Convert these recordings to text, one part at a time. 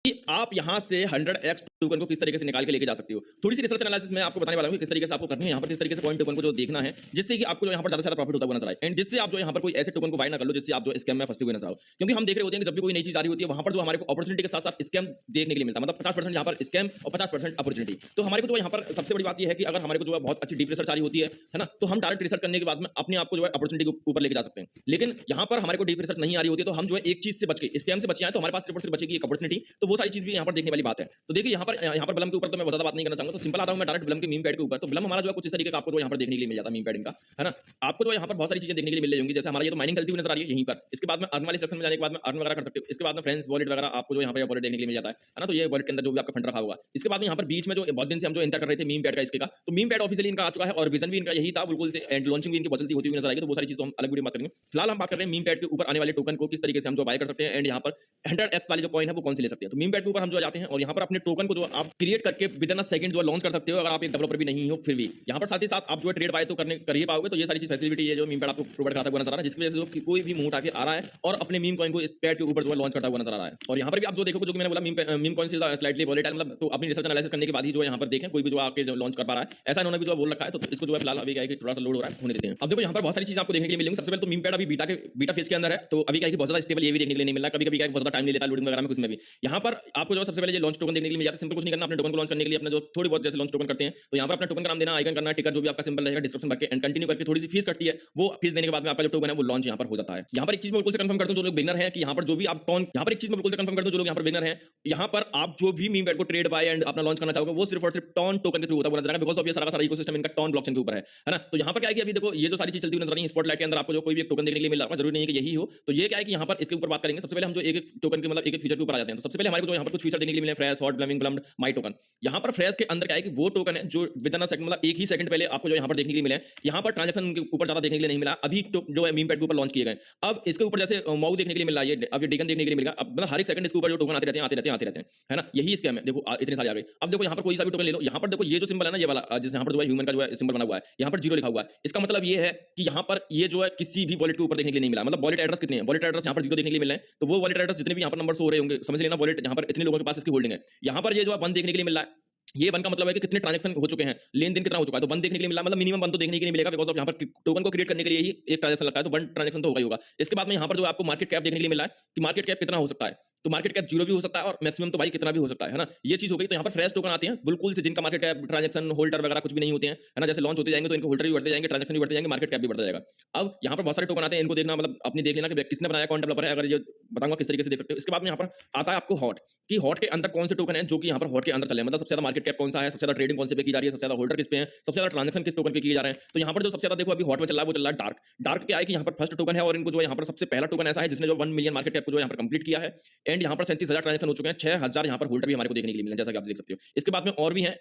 कि आप यहाँ से 100x टोकन को किस तरीके से निकाल के लेके जा सकते हो। थोड़ी सी रिसर्च एनालिसिस मैं आपको बताने वाला हूँ कि किस तरीके से आपको करनी है, यहाँ पर किस तरीके से कॉइन टोकन को जो देखना है, जिससे कि आपको जो यहाँ पर ज्यादा से ज्यादा प्रॉफिट होता हुआ नजर आए, एंड जिससे आप जो यहाँ पर कोई ऐसे टोकन को बाय ना कर लो जिससे आप जो स्कैम में फंसते हुए नजर आओ। क्योंकि हम देख रहे होते हैं कि जब भी कोई नई चीज आ रही होती है वहां पर जो हमारे को अपॉर्चुनिटी के साथ साथ स्कैम देखने के लिए मिलता है, मतलब 50% यहाँ पर स्कैम और 50% अपॉर्चुनिटी। तो हमारे को जो यहाँ पर सबसे बड़ी बात यह है कि अगर हमारे को जो है बहुत अच्छी डीप रिसर्च आ रही होती है ना, तो हम डायरेक्ट रिसर्च करने के बाद में अपने आप को जो है अपॉर्चुनिटी के ऊपर लेके जा सकते हैं। लेकिन यहाँ पर हमारे को डीप रिसर्च नहीं आ रही होती है, तो हम जो है एक चीज से बच के स्कैम से बच जाए तो हमारे पास सिर्फ और सिर्फ बचेगी एक अपॉर्चुनिटी। तो वो सारी चीज भी यहाँ पर देखने वाली बात है। तो देखिए यहाँ पर ब्लम के ऊपर तो मैं बहुत ज्यादा बात नहीं करना चाहूंगा, तो सिंपल आता हूं मैं डायरेक्ट ब्लम के मीम पैड के ऊपर। तो ब्लम हमारा जो है कुछ इस तरीके का आपको जो यहाँ पर देखने के लिए मिल जाता है मीम पैड इनका, है ना। आपको जो यहाँ पर बहुत सारी चीजें देखने के लिए मिल जाएंगी, जैसे हमारा ये तो माइनिंग चलती हुई नजर आ रही है यहीं पर। इसके बाद में अर्न वाले सेक्शन में जाने के बाद में अर्न वगैरह कर सकते हो। इसके बाद में फ्रेंड्स वॉलेट वगैरह आपको जो यहाँ पर वॉलेट देखने के लिए मिल जाता है ना। तो ये वॉलेट के अंदर जो भी आपका फंड रखा होगा। इसके बाद में यहाँ पर बीच में जो बहुत दिन से हम जो एंटर कर रहे थे मीम पैड का इसके का, तो मीम पैड ऑफिशियली इनका आ चुका है और विजन भी इनका यही था बिल्कुल से, एंड लॉन्चिंग भी इनकी बहुत जल्दी होती हुई नजर आएगी। तो वो सारी चीज तो हम अलग वीडियो में बात करेंगे। फिलहाल हम बात कर रहे हैं मीम पैड के ऊपर आने वाले टोकन को किस तरीके से हम जो बाय कर सकते हैं, एंड यहाँ पर 100x वाली जो कॉइन है वो कौन सी ले सकते हैं। तो मीम पैड के ऊपर हम जो जाते हैं और यहाँ पर अपने टोकन को जो आप क्रिएट करके विद इन अ सेकंड जो लॉन्च कर सकते हो, अगर आप एक डेवलपर भी नहीं हो फिर भी। यहाँ पर साथ ही साथ आप जो है ट्रेड बाय तो कर ही पाओगे। तो ये सारी चीज फैसिलिटी है जो मीम पैड आपको प्रोवाइड करता हुआ नजर आ रहा है, जिसकी वजह से कोई भी मुंह उठा के आ रहा है और अपने मीम कॉइन को इस पैड के ऊपर जो है लॉन्च करता हुआ नजर आ रहा है। और यहाँ पर भी आप जो देखोगे, जो कि मैंने बोला मीम कॉइन से स्लाइटली वॉलेटाइल, मतलब तो अपनी रिसर्च एनालिसिस करने के बाद ही जो है यहाँ पर देखें कोई भी जो आके लॉन्च कर पा रहा है, ऐसा इन्होंने भी जो बोल रखा है। तो इसको जो है फिलहाल अभी क्या है कि थोड़ा सा लोड हो रहा है, होने देते हैं। अब देखो यहाँ पर बहुत सारी चीज आपको देखने के लिए मिलेंगी। सबसे पहले तो मीम पैड अभी बीटा फेज के अंदर है, तो अभी क्या है कि बहुत ज्यादा स्टेबल ये भी देखने के लिए नहीं मिल रहा, कभी कभी क्या बहुत ज्यादा टाइम ले लेता है लोडिंग वगैरह में कुछ में भी। यहाँ पर आपको जो सबसे पहले ये लॉन्च टोकन देखने के लिए मिल जाता है। सिंपल कुछ नहीं करना, अपने टोकन को लॉन्च करने के लिए अपने जो थोड़ी बहुत जैसे लॉन्च टोकन करते हैं, तो यहाँ पर अपना टोकन का नाम देना, आइकन करना, टिकर जो भी आपका सिंबल रहेगा डिस्क्रिप्शन भर के एंड कंटिन्यू करके थोड़ी सी फीस कटती है। वो फीस देने के बाद में आपका जो टोकन है वो लॉन्च यहाँ पर हो जाता है। यहाँ पर एक चीज मैं बिल्कुल से कंफर्म करता हूँ जो लोग बिगनर हैं कि यहाँ पर जो भी आप टॉन, यहाँ पर एक चीज मैं बिल्कुल से कंफर्म करता हूँ जो लोग यहाँ पर बिगनर हैं, यहाँ पर आप जो भी मीम पैड को ट्रेड बाय एंड अपना लॉन्च करना चाहोगे वो सिर्फ और सिर्फ टॉन टोकन के थ्रू होता हुआ नजर आएगा, बिकॉज़ ऑफ ये सारा इकोसिस्टम इनका टॉन ब्लॉकचेन के ऊपर है ना। तो यहाँ पर क्या है कि अभी देखो ये जो सारी चीज चलती हुई नजर आ रही है स्पॉटलाइट के अंदर, आपको जो कोई भी एक टोकन देखने के लिए मिल रहा है, जरूरी नहीं है कि यही हो। तो ये क्या है कि यहाँ पर इसके ऊपर बात करेंगे। सबसे पहले हम जो एक टोकन के मतलब एक फीचर के ऊपर आ जाते हैं। तो सबसे पहले हमारे को जो यहाँ पर कुछ फीचर देखने के लिए मिले, फ्रेश, हॉट, ब्लमिंग, ब्लम्ड, माई टोकन। यहाँ पर फ्रेश के अंदर क्या है कि वो टोकन है जो विद इन अ सेकंड, मतलब एक ही सेकंड पहले आपको जो यहाँ पर देखने के लिए मिले। यहाँ पर ट्रांजैक्शन के ऊपर ज्यादा देखने के लिए नहीं मिला अभी जो है मीम पैड के ऊपर लॉन्च किए गए। अब इसके ऊपर जैसे माउ देखने के लिए मिल रहा है, अब ये डेगन देखने के लिए मिलेगा। अब मतलब हर एक सेकंड इसके ऊपर जो टोकन आते रहते हैं, है ना। यही स्कैम है। देखो इतने सारे आ गए। अब देखो यहाँ पर कोई सा भी टोकन ले लो, यहाँ पर देखो ये जो सिंबल है ना, ये वाला जिस यहाँ पर जो है ह्यूमन का जो है सिंबल बना हुआ है, यहाँ पर 0 लिखा हुआ है। इसका मतलब ये है कि यहाँ पर ये जो है किसी भी वॉलेट के ऊपर देखने के लिए नहीं मिला। मतलब वॉलेट एड्रेस कितने हैं, वॉलेट एड्रेस यहाँ पर 0 देखने के लिए मिल रहे हैं। तो वो वॉलेट एड्रेस जितने भी यहाँ पर नंबर हो रहे होंगे, समझ लेना वॉलेट यहाँ पर इतने लोगों के पास इसकी होल्डिंग है। यहाँ पर ये जो है 1 देखने के लिए मिल रहा है। ये 1 का मतलब है कि कितने ट्रांजैक्शन हो चुके हैं, लेन देन कितना हो चुका है। तो 1 देखने के लिए मिला, मतलब मिनिमम 1 तो देखने के लिए मिलेगा, बिकॉज़ ऑफ यहाँ पर टोकन को क्रिएट करने के लिए ही एक ट्रांजैक्शन लगता है। तो 1 ट्रांजैक्शन तो होगा ही होगा। इसके बाद में यहाँ पर जो आपको मार्केट कैप देखने के लिए मिला है कि मार्केट कैप कितना हो सकता है। तो मार्केट कैप 0 भी हो सकता है और मैक्सिमम तो भाई कितना भी हो सकता है ना। ये चीज हो गई। तो यहाँ पर फ्रेश टोकन आते हैं बिल्कुल से जिनका मार्केट कैप, ट्रांजैक्शन, होल्डर वगैरह कुछ भी नहीं होते हैं, है ना। जैसे लॉन्च होते जाएंगे तो इनके होल्डर भी बढ़ते जाएंगे, ट्रांजैक्शन भी बढ़ते जाएंगे, मार्केट कैप भी बढ़ता जाएगा। अब यहाँ पर बहुत सारे टोकन आते हैं, इनको देखना मतलब अपनी देख लेना कि किसने बनाया, कौन डेवलपर है, अगर ये बताऊंगा किस तरीके से देख सकते हो। इसके बाद में यहाँ पर आता है आपको हॉट, कि हॉट के अंदर कौन से टोकन है जो कि यहाँ पर हॉट के अंदर चले, मतलब सबसे ज्यादा मार्केट कैप कौन सा है, सबसे ज्यादा ट्रेडिंग कौन से पे की जा रही है, सबसे ज्यादा होल्डर किस पे है, सबसे ज्यादा ट्रांजैक्शन किस टोकन पे किए जा रहे हैं। तो यहाँ पर जो सबसे ज्यादा देखो अभी हॉट में चल रहा है वो चल रहा है डार्क। डार्क क्या है कि यहाँ पर फर्स्ट टोकन है और इनको जो है यहाँ पर सबसे पहला टोकन ऐसा है जिसने जो 1 मिलियन मार्केट कैप को जो यहाँ पर कंप्लीट किया है। एंड यहाँ पर 37,000 ट्रांजैक्शन हो चुके हैं, 6,000 यहाँ पर होल्डर भी हमारे को देखने के लिए मिले, जैसा कि आप देख सकते हो। इसके बाद में और भी है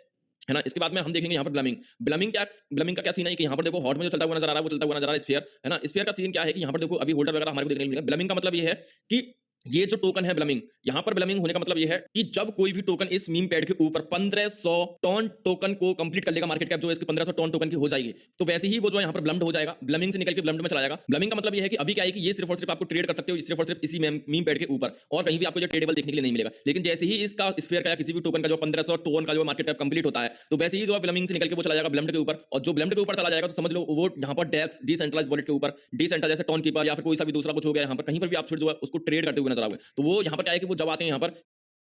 ना। इसके बाद में हम देखेंगे यहाँ पर ब्लमिंग का क्या सीन है कि यहाँ पर देखो हॉट में जो चलता हुआ नजर आ रहा है वो चलता हुआ नजर आ रहा है स्फीयर, है ना। स्फीयर का सीन क्या है कि यहाँ पर देखो अभी होल्डर वगैरह हमारे को देखने को मिलेगा। ब्लमिंग का मतलब ये है कि ये जो टोकन है ब्लमिंग, यहाँ पर ब्लमिंग होने का मतलब ये है कि जब कोई भी टोकन इस मीम पैड के ऊपर 1500 टन टोकन को कंप्लीट कर लेगा, मार्केट कैप जो है इसकी 1500 टन टोकन की हो जाएगी, तो वैसे ही वो जो यहाँ पर ब्लम्ड हो जाएगा, ब्लमिंग से निकल के ब्लम्ड में चला जाएगा। ब्लमिंग का मतलब ये है कि अभी क्या है कि ये सिर्फ और सिर्फ आपको ट्रेड कर सकते हो सिर्फ और सिर्फ इसी मीम पैड के ऊपर, और कहीं भी आपको जो ट्रेडेबल देखने के लिए नहीं मिलेगा। लेकिन जैसे ही इसका स्फीयर का या किसी भी टोकन का जो 1500 टन का जो मार्केट कैप कंप्लीट होता है, तो वैसे ही जो ब्लमिंग से निकल के वो चला जाएगा ब्लम्ड के ऊपर, और जो ब्लम्ड के ऊपर चला जाएगा तो समझ लो वो यहाँ पर डेक्स डिसेंट्रलाइज्ड वॉलेट के ऊपर, डिसेंट्रलाइज्ड जैसे टोन कीपर या फिर कोई सा भी दूसरा कुछ हो गया, यहाँ पर कहीं पर भी आप फिर जो है उसको ट्रेड करते हुए नजर आओगे। तो वो यहाँ पर क्या है कि वो जब आते हैं यहाँ पर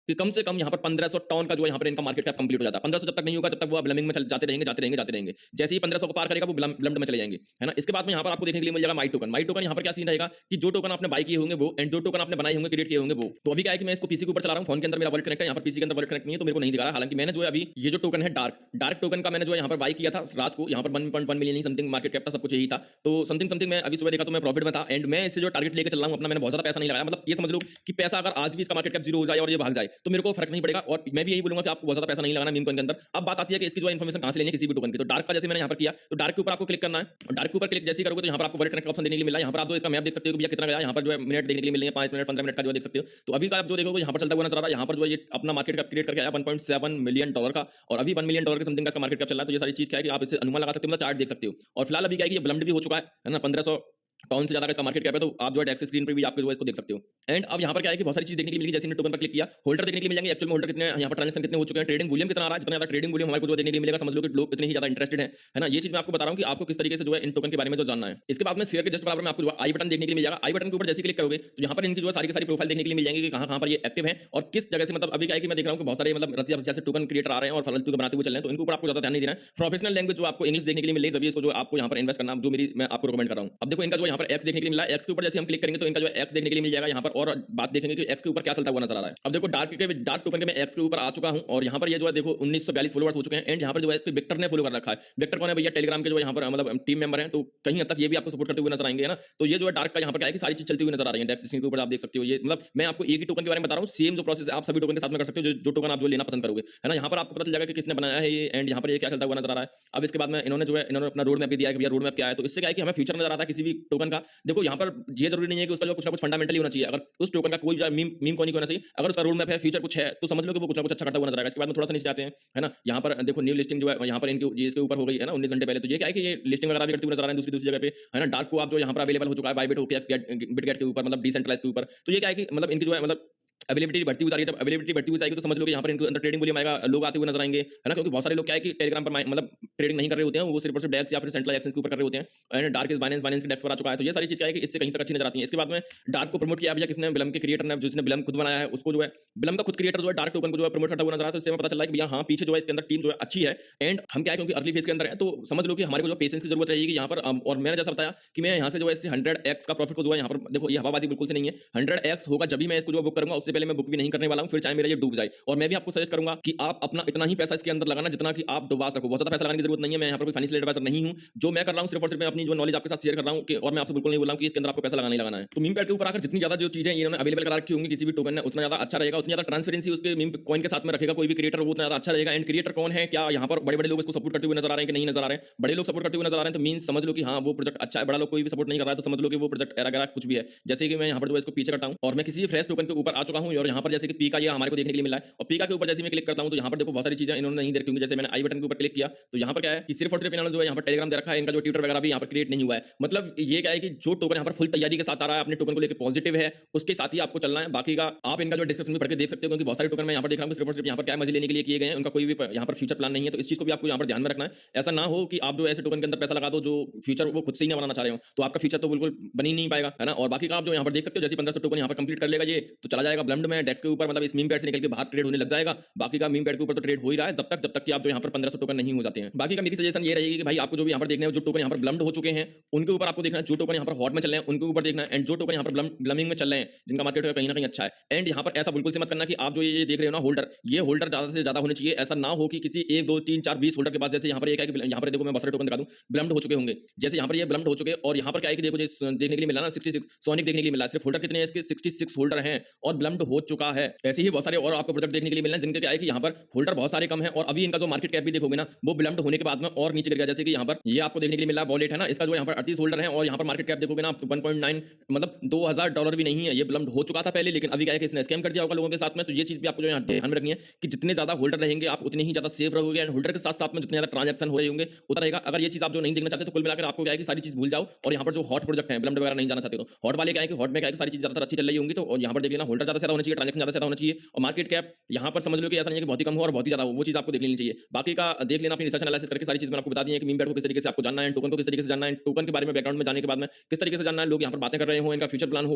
कि कम से कम यहाँ पर 1500 टन का जो है यहाँ पर इनका मार्केट कैप कंप्लीट हो जाता है। 1500 जब तक नहीं होगा जब तक वो ब्लमिंग में जाते रहेंगे। जैसे ही 1500 को पार करेगा वो ब्लम्ड में चले जाएंगे, है ना। इसके बाद में यहाँ पर आपको देखने के लिए मिल जाएगा माई टोकन यहाँ पर क्या सीन रहेगा कि जो टोकन आपने बाय किए होंगे वो, एंड जो टोकन आपने बनाए होंगे, क्रिएट किए होंगे वो। तो अभी क्या है कि मैं इसको पीसी के ऊपर चला रहा हूँ, फोन के अंदर मेरा वॉलेट कनेक्ट है, यहाँ पर पीसी के अंदर वॉलेट कनेक्ट नहीं है तो मेरे को नहीं दिखा रहा। हालांकि मैंने जो है अभी ये जो टोकन है डार्क टोकन का मैंने जो यहाँ पर बाय किया था रात को, यहाँ पर 1.1 मिलियन समथिंग मार्केट कैप था, सब कुछ यही था। तो समथिंग मैं अभी सुबह देखा तो मैं प्रॉफिट में था, एंड मैं इससे जो टारगेट लेकर चल रहा हूँ अपना, मैंने बहुत ज्यादा पैसा नहीं लगाया। मतलब ये समझ लो कि पैसा अगर आज भी इसका मार्केट कैप 0 हो जाए और ये भाग जाए तो मेरे को फर्क नहीं पड़ेगा, और मैं भी यही बोलूंगा कि आपको बहुत ज्यादा पैसा नहीं लगाना मीम कॉइन के अंदर। अब बात आती है कि इसकी जो इन्फॉर्मेशन कहां से लेनी है किसी भी टोकन की। तो डार्क का जैसे मैंने यहाँ पर किया, तो डार्क के ऊपर आपको क्लिक करना है, और डार्क के ऊपर क्लिक जैसे करोगे तो यहाँ पर आपको वॉलेट कनेक्ट ऑप्शन देखने के लिए मिला। यहाँ पर आप जो इसका मैप देख सकते हो कि भैया कितना गया, यहाँ पर जो है मिनट देखने के लिए मिलेंगे, 5 मिनट 15 मिनट का जो देख सकते हो। तो अभी का आप जो देखोगे यहाँ पर चलता हुआ नजर आ रहा है, यहाँ पर जो ये अपना मार्केट कैप क्रिएट करके आया $1.7 मिलियन का, और अभी $1 मिलियन के समथिंग का मार्केट कैप चल रहा है। तो ये सारी चीज क्या है कि आप इसे अनुमान लगा सकते हो, मतलब चार्ट देख सकते हो। और फिलहाल अभी क्या है कि ये ब्लम्ड भी हो चुका है ना, 1500 पाउंड से ज्यादा का इसका मार्केट कैप है, तो आप जो है डेस्क स्क्रीन पर भी आपको जो है इसको देख सकते हो। एंड अब यहाँ पर क्या है कि बहुत सारी चीज देखने के लिए मिलेगी, जैसे टोकन पर क्लिक किया, होल्डर देखने के लिए मिल जाएंगे, एक्चुअल में होल्डर कितने हैं, यहाँ पर ट्रांजेक्शन कितने हो चुके हैं, ट्रेडिंग वॉल्यूम कितना आ रहा है, जितना ज्यादा ट्रेडिंग वॉल्यूम हमारे को जो देखने के लिए मिलेगा, समझ लो कि लोग इतने ही ज्यादा इंटरेस्टेड है ना। ये चीज मैं आपको बता रहा हूँ कि आपको किस तरीके से जो है इन टोकन के बारे में जो जानना है। इसके बाद में शेयर के जस्ट बराबर में आपको जो है आई बटन देखने के लिए मिल जाएगा। आई बटन के ऊपर जैसे क्लिक करोगे तो यहाँ पर इनकी जो है सारी की सारी प्रोफाइल देखने के लिए मिल जाएंगे कि कहाँ पर ये एक्टिव है और किस जगह से, मतलब अभी क्या है कि मैं देख रहा हूँ कि बहुत सारे मतलब रसिया जैसे टोकन क्रिएटर आ रहे हैं और फालतू के बनाते हुए चल रहे हैं, तो इनके ऊपर आपको ज्यादा ध्यान नहीं देना है। प्रोफेशनल लैंग्वेज जो आपको इंग्लिश देखने के लिए मिलेगी, जब इसको जो आपको यहाँ पर इन्वेस्ट करना, जो मेरी मैं आपको रिकमेंड कर रहा हूँ। अब देखो इनका जो यहाँ पर एक्स देखने के लिए मिला है, एक्स के ऊपर जैसे हम क्लिक करेंगे तो इनका जो एक्स देखने के लिए मिल जाएगा यहाँ पर, और बात देखेंगे कि एक्स के ऊपर क्या चलता हुआ नजर आ रहा है। अब देखो डार्क टोकन के मैं एक्स के ऊपर आ चुका हूँ और यहाँ पर ये जो है देखो 1942 फॉलोअर्स हो चुके हैं। एंड यहाँ पर जो है इसको विक्टर ने फॉलो कर रखा है। विक्टर कौन है भैया? टेलीग्राम के जो यहाँ पर मतलब टीम मेंबर हैं, तो कहीं हद तक ये भी आपको सपोर्ट करते हुए नजर आएंगे, है ना। तो ये जो है डार्क का यहाँ पर क्या है कि सारी चीज चलती हुई नजर आ रही है। डेस्क स्क्रीन के ऊपर आप देख सकते हो, ये मतलब मैं आपको एक ही टोकन के बारे में बता रहा हूँ, सेम जो प्रोसेस है आप सभी टोकन के साथ में कर सकते हो, जो टोकन आप जो लेना पसंद करोगे, है ना। यहाँ पर आपको पता चल जाएगा कि किसने बनाया है ये, एंड यहाँ पर ये क्या चलता हुआ नजर आ रहा है। अब इसके बाद में इन्होंने जो है इन्होंने अपना रोड मैप भी दिया है कि भैया रोड मैप क्या है। तो इससे क्या है कि हमें फ्यूचर नजर आता है किसी भी टोकन का। देखो यहाँ पर ये जरूरी नहीं है कि उसका जो कुछ ना कुछ फंडामेंटली होना चाहिए। अगर उस टोकन का कोई मीम कॉइन होना चाहिए, अगर उसका रोड मैप है, फ्यूचर कुछ है, तो समझ लो कि वो कुछ ना कुछ अच्छा करता हुआ नजर आएगा। इसके बाद में थोड़ा सा नीचे जाते हैं, है ना। यहाँ पर देखो न्यू लिस्टिंग जो है यहाँ पर इनके इसके ऊपर हो गई है ना 19 घंटे पहले। तो ये क्या है कि ये लिस्टिंग वगैरह भी करते हुए नजर आ रहे हैं दूसरी जगह पे, है ना। डार्क को आप जो यहाँ पर अवेलेबल हो चुका है बाइबिट होके बिटगेट के ऊपर, मतलब डिसेंट्रलाइज के ऊपर। तो ये क्या है कि मतलब इनकी जो है मतलब अवेलेबिलिटी बढ़ती हुई जा रही है। जब अवेलेबिलिटी बढ़ती हुई जाएगी तो समझ लो कि यहाँ पर इनके अंदर ट्रेडिंग वॉल्यूम आएगा, लोग आते हुए नजर आएंगे, है ना। क्योंकि बहुत सारे लोग क्या है कि टेलीग्राम पर मतलब ट्रेडिंग नहीं कर रहे होते हैं, वो सिर्फ और सिर्फ डेक्स या फिर सेंट्रल एक्सचेंज के ऊपर कर रहे होते हैं। एंड डार्क बाइनेंस के डेक्स पर आ चुका है। तो ये सारी चीज क्या है कि इससे कहीं तक अच्छी नजर आती है। इसके बाद में डार्क को प्रमोट किया भैया किसने? बिलम के क्रिएटर ने, जिसने बिलम खुद बनाया है उसको जो है बिलम का खुद क्रिएटर जो है डार्क टोकन को जो है प्रमोट करता हुआ नजर आ रहा है। तो इससे हमें पता चल रहा है कि भैया हाँ पीछे जो है इसके अंदर टीम जो है अच्छी है। एंड हम क्या है क्योंकि अर्ली फेज के अंदर है, तो समझ लो कि हमारे को जो पेशेंस की जरूरत रहेगी यहाँ पर। और मैंने जैसा बताया कि मैं यहाँ से जो है इससे 100x का प्रॉफिट को जो है यहाँ पर देखो ये हवाबाजी बिल्कुल से नहीं है। 100x होगा जब भी मैं इसको जो बुक करूंगा, उससे पहले मैं बुक भी नहीं करने वाला हूँ, फिर चाहे मेरा ये डूब जाए। और मैं भी आपको सजेस्ट करूंगा कि आप अपना इतना ही पैसा इसके अंदर लगाना जितना कि आप डुबा सको। बहुत ज्यादा पैसा लगाने की जरूरत नहीं है। मैं यहाँ पर कोई फाइनेंशियल एडवाइजर नहीं हूँ। जो मैं कर रहा हूँ सिर्फ और सिर्फ मैं अपनी जो नॉलेज आपके साथ शेयर कर रहा हूँ कि, और मैं आपसे बिल्कुल नहीं बोल रहा हूँ कि इसके अंदर आपको पैसा लगाना ही लगाना है। तो मीम पैड के ऊपर आकर जितनी ज्यादा जो चीजें इन्होंने अवेलेबल करा रखी होंगी किसी भी टोकन ने, उतना ज्यादा अच्छा रहेगा, उतनी ज्यादा ट्रांसपेरेंसी उसके मीम कॉइन के साथ में रखेगा कोई भी क्रिएटर, वो उतना ज्यादा अच्छा रहेगा। एंड क्रिएटर कौन है, क्या यहाँ पर बड़े बड़े लोग इसको सपोर्ट करते हुए नजर आ रहे हैं कि नहीं नजर आ रहे हैं? बड़े लोग सपोर्ट करते हुए नजर आ रहे हैं, तो मीन्स समझ लो कि हाँ वो प्रोजेक्ट अच्छा है। बड़ा लोग कोई भी सपोर्ट नहीं कर रहा है तो समझ लो कि वो प्रोजेक्ट एरा कुछ भी है। जैसे कि मैं यहाँ पर जो इसको पीछे करता हूँ और मैं किसी फ्रेश टोकन के ऊपर आ चुका हूँ, और यहाँ पर जैसे कि पीका ये हमारे को देखने के लिए मिला है, और पीका के ऊपर जैसे मैं क्लिक करता हूँ तो यहाँ पर देखो बहुत सारी चीजें इन्होंने नहीं दे रखी होंगी। जैसे मैंने आई बटन के ऊपर क्लिक किया तो यहाँ पर क्या है कि सिर्फ और सिर्फ इन्होंने जो है यहाँ पर टेलीग्राम दे रखा है, इनका जो ट्विटर वगैरह भी यहाँ पर क्रिएट नहीं हुआ है। मतलब ये क्या है कि जो टोकन यहाँ पर फुल तैयारी के साथ आ रहा है, अपने टोकन को लेकर पॉजिटिव है, उसके साथ ही आपको चलना है। बाकी का आप इनका जो डिस्क्रिप्शन में पढ़ के देख सकते हो, क्योंकि बहुत सारे टोकन मैं यहाँ पर देख रहा हूँ सिर्फ और सिर्फ यहाँ पर क्या मजे लेने के लिए किए गए हैं, उनका कोई भी यहाँ पर फ्यूचर प्लान नहीं है। तो इस चीज को भी आपको यहाँ पर ध्यान में रखना है। ऐसा ना हो कि आप जो ऐसे टोकन के अंदर पैसा लगा दो जो फ्यूचर वो खुद से ही ना बनाना चाह रहे हो, तो आपका फ्यूचर तो बिल्कुल बन ही नहीं पाएगा, है ना। और बाकी का आप जो यहाँ पर देख सकते हो, जैसे 1500 टोकन यहाँ पर कंप्लीट कर लेगा ये, तो चला जाएगा ब्लम्ड में डेस्क के ऊपर, मतलब इस मीम पैड से निकल के बाहर ट्रेड होने लग जाएगा। बाकी का मीम पैड के ऊपर तो ट्रेड हो ही रहा है जब तक कि आप जो यहाँ पर 1500 टोकन नहीं हो जाते हैं। बाकी का मेरी सजेशन ये रहेगी कि भाई आपको जो भी यहाँ पर देखना है, जो टोकन यहाँ पर ब्लम्ड हो चुके हैं उनके ऊपर आपको देखना है, जो टोकन यहाँ पर हॉट में चल रहे हैं उनके ऊपर देखना है, एंड जो टोकन यहाँ पर ब्लमिंग में चल रहे हैं जिनका मार्केट कहीं ना कहीं अच्छा है। एंड यहाँ पर ऐसा बिल्कुल से मत करना कि आप जो ये देख रहे हो ना होल्डर, ये होल्डर ज्यादा से ज्यादा होने चाहिए। ऐसा ना हो कि किसी 1 2 3 4 20 होल्डर के पास, जैसे यहाँ पर एक है कि यहाँ पर देखो मैं बहुत सारे टोकन दिखा दूं ब्लम्ड हो चुके होंगे, जैसे यहाँ पर ये ब्लम्ड हो चुके, और यहाँ पर क्या है कि देखो देखने के लिए मिला ना 66 सोनिक देखने के लिए मिला, सिर्फ होल्डर कितने हैं इसके 66 होल्डर हैं और ब्लम्ड हो चुका है। ऐसे ही बहुत सारे और आपको प्रोजेक्ट देखने के लिए मिलना जिनके क्या है कि यहाँ पर होल्डर बहुत सारे कम है, और अभी इनका जो मार्केट कैप भी देखोगे ना वो ब्लम्ड होने के बाद में और नीचे गिर गया। जैसे कि यहाँ पर ये आपको देखने के लिए मिला वॉलेट है ना, इसका जो यहाँ पर 38 होल्डर है, और यहाँ पर मार्केट कैप देखोगे ना आप 1.9 मतलब $2000 भी नहीं है। ये ब्लम्ड हो चुका था पहले, लेकिन अभी क्या है कि इसने स्कैम कर दिया होगा लोगों के साथ में। तो ये चीज भी आपको जो यहाँ ध्यान में रखनी है कि जितने ज्यादा होल्डर रहेंगे आप उतने ही ज्यादा सेफ रहोगे, एंड होल्डर के साथ साथ में जितने ज्यादा ट्रांजैक्शन हो रहे होंगे उतना रहेगा। अगर ये चीज आप जो नहीं देखना चाहते तो कुल मिलाकर आपको क्या है कि सारी चीज भूल जाओ, और यहाँ पर जो हॉट प्रोजेक्ट है ब्लम्ड वगैरह नहीं जाना चाहते तो हॉट वाले क्या है कि हॉट में क्या है कि सारी चीज ज्यादा अच्छी चल रही होंगी। तो यहाँ पर देख लेना होल्डर ज्यादा से ज्यादा होना चाहिए, ट्रांजैक्शन ज्यादा से ज्यादा होना चाहिए, और मार्केट कैप यहाँ पर समझ लो कि ऐसा नहीं है कि बहुत ही कम हो और बहुत ही ज्यादा हो, वो चीज आपको देख लेनी चाहिए। बाकी का देख लेना अपनी रिसर्च एनालिसिस करके, सारी चीज मैंने आपको बता दी है कि मीम पैड को किस तरीके से आपको जानना है, टोकन को किस तरीके से जानना है, टोकन के बारे में बैकग्राउंड में जाने के बाद में किस तरीके से जानना है, लोग यहाँ पर बातें कर रहे हो, इनका फ्यूचर प्लान हो।